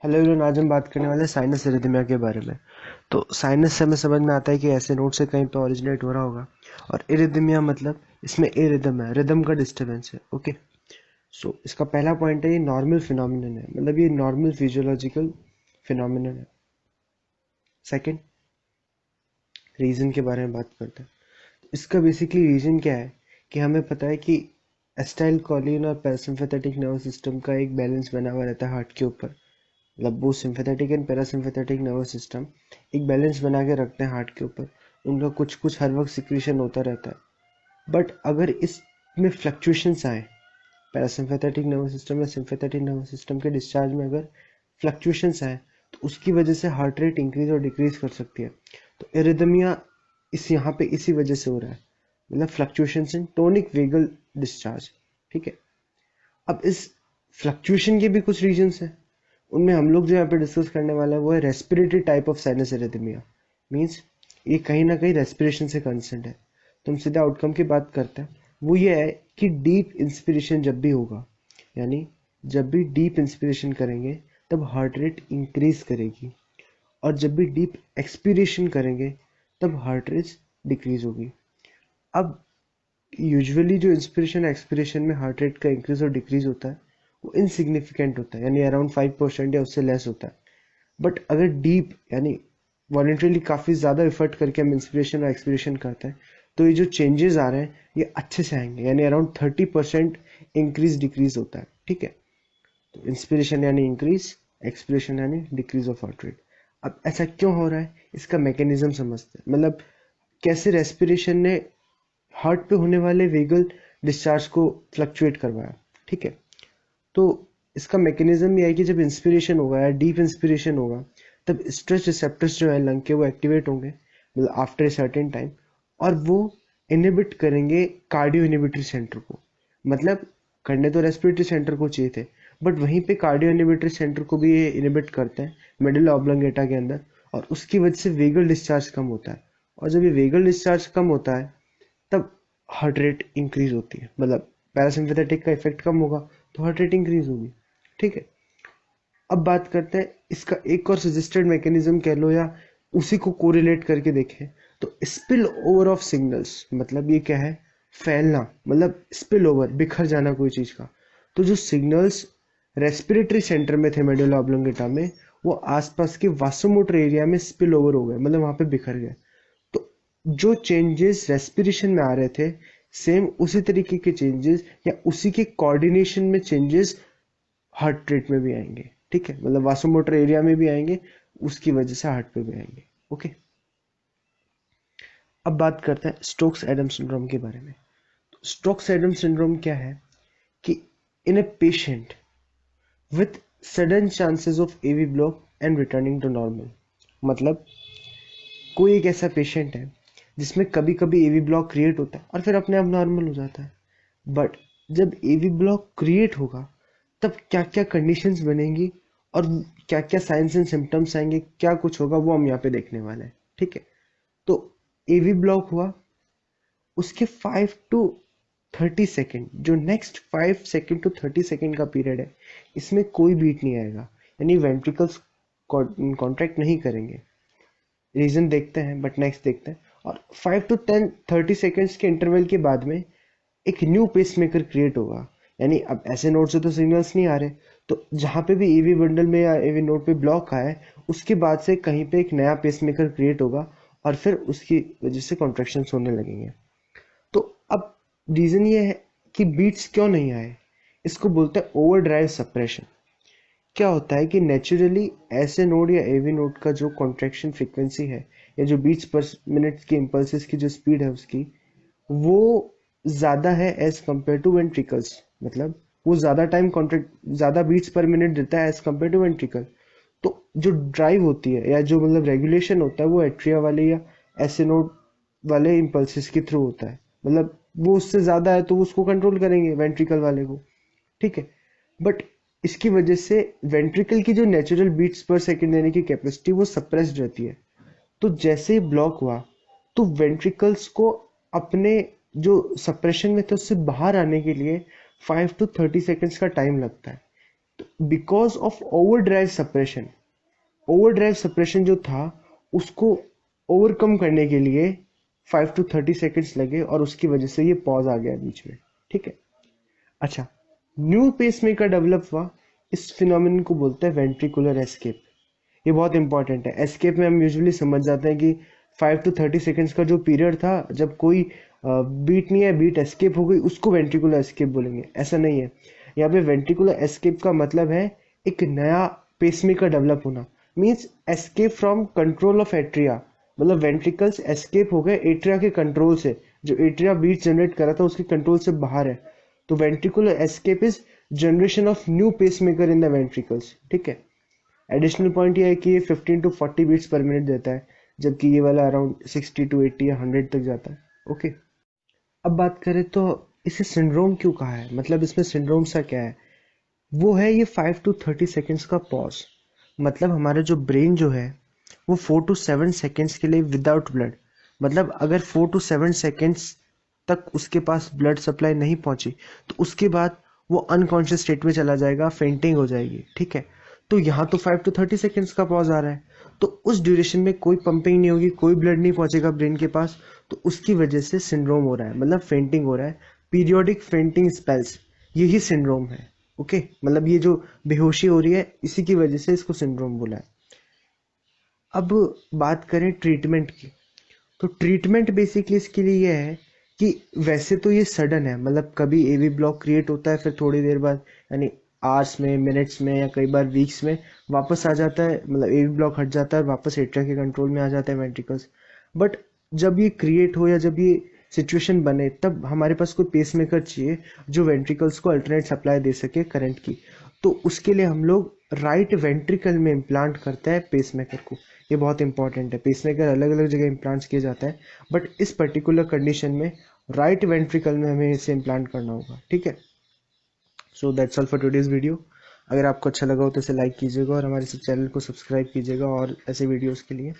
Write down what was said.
Hello everyone, आज हम बात करने वाले हैं साइनस एरिथमिया के बारे में। तो साइनस से हमें समझ में आता है कि ऐसे नोट से कहीं पे ओरिजिनेट हो रहा होगा, और एरिथमिया मतलब इसमें ए रिदम है, रिदम का डिस्टर्बेंस है। ओके, सो इसका पहला पॉइंट है, ये नॉर्मल फिनोमिनन है, मतलब ये नॉर्मल फिजियोलॉजिकल फिनोमिनन है। सेकंड, रीजन के बारे में बात करते हैं। इसका बेसिकली रीजन क्या है कि हमें पता है कि एसिटाइल कोलिन और पैरासिम्पैथेटिक नर्वस सिस्टम का एक बैलेंस बना हुआ रहता है हार्ट के ऊपर। मतलब वो sympathetic and parasympathetic nervous system एक बैलेंस बना के रखते हैं हार्ट के ऊपर। उनका कुछ कुछ हर वक्त सिक्रीशन होता रहता है। बट अगर इसमें फ्लक्चुएशंस आए, पैरासिम्पैथेटिक नर्वस सिस्टम या सिंपैथेटिक नर्वस सिस्टम के डिस्चार्ज में अगर फ्लक्चुएशंस आए, तो उसकी वजह से हार्ट रेट इंक्रीज और डिक्रीज कर सकती है। तो एरिथमिया इस यहाँ पे इसी वजह से हो रहा है, मतलब फ्लक्चुएशंस इन टोनिक वेगल डिस्चार्ज। ठीक है, अब इस फ्लक्चुएशन के भी कुछ रीजंस हैं। उनमें हम लोग जो यहाँ पे डिस्कस करने वाला है वो है respiratory type of sinus arrhythmia. Means ये कहीं ना कहीं रेस्पिरेशन से कंसर्न है। तो हम सीधा आउटकम की बात करते हैं। वो ये है कि डीप इंस्पिरेशन जब भी होगा, यानी जब भी डीप इंस्पिरेशन करेंगे तब हार्ट रेट इंक्रीज करेगी, और जब भी डीप एक्सपीरेशन करेंगे तब हार्ट रेट डिक्रीज होगी। अब यूजुअली जो इंस्पिरेशन एक्सपिरेशन में हार्ट रेट का इंक्रीज और डिक्रीज होता है वो इनसिग्निफिकेंट होता है, यानी अराउंड 5% या उससे लेस होता है। बट अगर डीप यानी वॉलेंटरीली काफ़ी ज़्यादा एफर्ट करके हम इंस्पिरेशन और एक्सपिरेशन करते हैं, तो ये जो चेंजेस आ रहे हैं ये अच्छे से आएंगे, यानी अराउंड 30% इंक्रीज डिक्रीज होता है। ठीक है, तो इंस्पिरेशन यानी इंक्रीज, एक्सपिरेशन यानी डिक्रीज ऑफ हार्ट रेट। अब ऐसा क्यों हो रहा है, इसका मैकेनिज्म समझते हैं। मतलब कैसे रेस्पिरेशन ने हार्ट पे होने वाले वेगल डिस्चार्ज को फ्लक्चुएट करवाया। ठीक है, तो इसका मैकेनिज्म ये है कि जब इंस्पिरेशन होगा या डीप इंस्पिरेशन होगा, तब स्ट्रेस रिसेप्टर्स जो है लंग के वो एक्टिवेट होंगे, मतलब आफ्टर ए सर्टेन टाइम, और वो इनिबिट करेंगे कार्डियो इनिबिटरी सेंटर को। मतलब करने तो रेस्पिरेटरी सेंटर को चाहिए थे, बट वहीं पे कार्डियो इनिबिटरी सेंटर को भी ये इनिबिट करते हैं मिडिल ऑब्लोंगेटा के अंदर, और उसकी वजह से वेगल डिस्चार्ज कम होता है। और जब ये वेगल डिस्चार्ज कम होता है तब हार्ट रेट इंक्रीज होती है, मतलब पैरासिम्पैथेटिक का इफेक्ट कम होगा तो हार्ट रेट इंक्रीज होगी। ठीक है, अब बात करते हैं इसका एक और सजेस्टेड मैकेनिज्म कह लो, या उसी को कोरिलेट करके देखें। तो स्पिल ओवर ऑफ सिग्नल्स, मतलब ये क्या है, फैलना, मतलब स्पिल ओवर, बिखर जाना कोई चीज का। तो जो सिग्नल्स रेस्पिरेटरी सेंटर में थे मेडुला ऑब्लोंगेटा में, वो आसपास के वासोमोटर एरिया में स्पिल ओवर हो गए, मतलब वहां पे बिखर गए। तो जो चेंजेस रेस्पिरेशन में आ रहे थे, सेम उसी तरीके के चेंजेस या उसी के कोऑर्डिनेशन में चेंजेस हार्ट रेट में भी आएंगे। ठीक है, मतलब वासोमोटर एरिया में भी आएंगे, उसकी वजह से हार्ट पे भी आएंगे। ओके, अब बात करते हैं स्टोक्स एडम सिंड्रोम के बारे में। स्टोक्स एडम सिंड्रोम क्या है कि in a patient with sudden chances of AV block and returning to normal. मतलब कोई एक ऐसा पेशेंट है जिसमें कभी कभी एवी ब्लॉक क्रिएट होता है और फिर अपने आप नॉर्मल हो जाता है। बट जब एवी ब्लॉक क्रिएट होगा तब क्या क्या कंडीशंस बनेंगी और क्या क्या साइंस एंड सिम्टम्स आएंगे, क्या कुछ होगा, वो हम यहाँ पे देखने वाले हैं। ठीक है, तो एवी ब्लॉक हुआ, उसके 5 to 30 सेकेंड, जो नेक्स्ट 5 सेकेंड to 30 सेकेंड का पीरियड है, इसमें कोई बीट नहीं आएगा, यानी वेंट्रिकल्स कॉन्ट्रैक्ट नहीं करेंगे। रीजन देखते हैं, बट नेक्स्ट देखते हैं। और 5 to 30 सेकेंड्स के इंटरवल के बाद में एक न्यू पेसमेकर क्रिएट होगा, यानी अब ऐसे नोड से तो सिग्नल्स नहीं आ रहे, तो जहां पे भी ईवी बंडल में या ईवी नोड पे ब्लॉक आए, उसके बाद से कहीं पे एक नया पेसमेकर क्रिएट होगा, और फिर उसकी वजह से कॉन्ट्रैक्शंस होने लगेंगे। तो अब रीजन ये है कि बीट्स क्यों नहीं आए, इसको बोलते हैं ओवर ड्राइव सप्रेशन। क्या होता है कि नेचुरली ऐसे नोड या एवी नोड का जो कॉन्ट्रैक्शन फ्रीक्वेंसी है, या जो बीट्स पर मिनट की इम्पल्सेस की जो स्पीड है उसकी, वो ज्यादा है एज कंपेयर टू वेंट्रिकल्स। मतलब वो ज्यादा टाइम कॉन्ट्रैक्ट, ज्यादा बीट्स पर मिनट देता है एज कंपेयर टू वेंट्रिकल। तो जो ड्राइव होती है या जो मतलब रेगुलेशन होता है वो एट्रिया वाले या ऐसे नोड वाले इम्पल्सिस के थ्रू होता है। मतलब वो उससे ज्यादा है तो वो उसको कंट्रोल करेंगे वेंट्रिकल वाले को। ठीक है, बट इसकी वजह से वेंट्रिकल की जो नेचुरल बीट्स पर सेकंड देने की कैपेसिटी वो सप्रेस्ड रहती है। तो जैसे ही ब्लॉक हुआ तो वेंट्रिकल्स को अपने जो सप्रेशन में थे उससे बाहर आने के लिए 5 to 30 सेकेंड्स का टाइम लगता है। Because of over drive suppression जो था उसको ओवरकम करने के लिए 5 to 30 सेकेंड्स लगे और उसकी वजह से ये पॉज आ गया बीच में, ठीक है। अच्छा, न्यू पेसमेकर डेवलप हुआ, इस फिनोमिनन को बोलते हैं वेंट्रिकुलर एस्केप। ये बहुत इंपॉर्टेंट है। एस्केप में हम यूजुअली समझ जाते हैं कि 5 to 30 सेकेंड्स का जो पीरियड था जब कोई बीट नहीं है, बीट एस्केप हो गई, उसको वेंट्रिकुलर एस्केप बोलेंगे। ऐसा नहीं है, यहाँ पे वेंट्रिकुलर एस्केप का मतलब है एक नया पेसमेकर डेवलप होना, means escape from control of atria, मतलब वेंट्रिकल्स एस्केप हो गए एट्रिया के कंट्रोल से, जो एट्रिया बीट जनरेट कर रहा था उसके कंट्रोल से बाहर है। तो ventricular escape is generation of new pacemaker in the ventricles, ठीक है। एडिशनल पॉइंट ये है कि ये 15 to 40 बीट्स पर मिनट देता है, जबकि ये वाला अराउंड 60 to 80 या 100 तक जाता है, ओके। अब बात करें तो इसे सिंड्रोम क्यों कहा है, मतलब इसमें सिंड्रोम सा क्या है, वो है ये 5 to 30 सेकेंड्स का पॉज। मतलब हमारा जो ब्रेन जो है वो 4 to 7 सेकेंड्स के लिए विदाउट ब्लड, मतलब अगर 4 to 7 सेकेंड्स तक उसके पास ब्लड सप्लाई नहीं पहुंची तो उसके बाद वो अनकॉन्शियस स्टेट में चला जाएगा, फेंटिंग हो जाएगी, ठीक है। तो यहाँ तो 5 to 30 सेकेंड्स का पॉज आ रहा है, तो उस ड्यूरेशन में कोई पंपिंग नहीं होगी, कोई ब्लड नहीं पहुंचेगा ब्रेन के पास, तो उसकी वजह से सिंड्रोम हो रहा है, मतलब फेंटिंग हो रहा है, पीरियोडिक फेंटिंग स्पेल्स, यही सिंड्रोम है, ओके। मतलब ये जो बेहोशी हो रही है इसी की वजह से इसको सिंड्रोम बोला है। अब बात करें ट्रीटमेंट की, तो ट्रीटमेंट बेसिकली इसके लिए ये है कि वैसे तो ये सडन है, मतलब कभी एवी ब्लॉक क्रिएट होता है, फिर थोड़ी देर बाद यानी आवर्स में, मिनट्स में या कई बार वीक्स में वापस आ जाता है, मतलब एवी ब्लॉक हट जाता है और वापस एट्रिया के कंट्रोल में आ जाता है वेंट्रिकल्स। बट जब ये क्रिएट हो या जब ये सिचुएशन बने तब हमारे पास कोई पेसमेकर चाहिए जो वेंट्रिकल्स को अल्टरनेट सप्लाई दे सके करंट की, तो उसके लिए हम लोग राइट वेंट्रिकल में इम्प्लांट करते हैं पेसमेकर को। ये बहुत इंपॉर्टेंट है, पेसमेकर अलग अलग जगह इम्प्लांट्स किए जाता है, बट इस पर्टिकुलर कंडीशन में राइट वेंट्रिकल में हमें इसे इम्प्लांट करना होगा, ठीक है। So that's all for today's video. अगर आपको अच्छा लगा हो तो इसे लाइक कीजिएगा और हमारे इस चैनल को सब्सक्राइब कीजिएगा और ऐसे वीडियोस के लिए।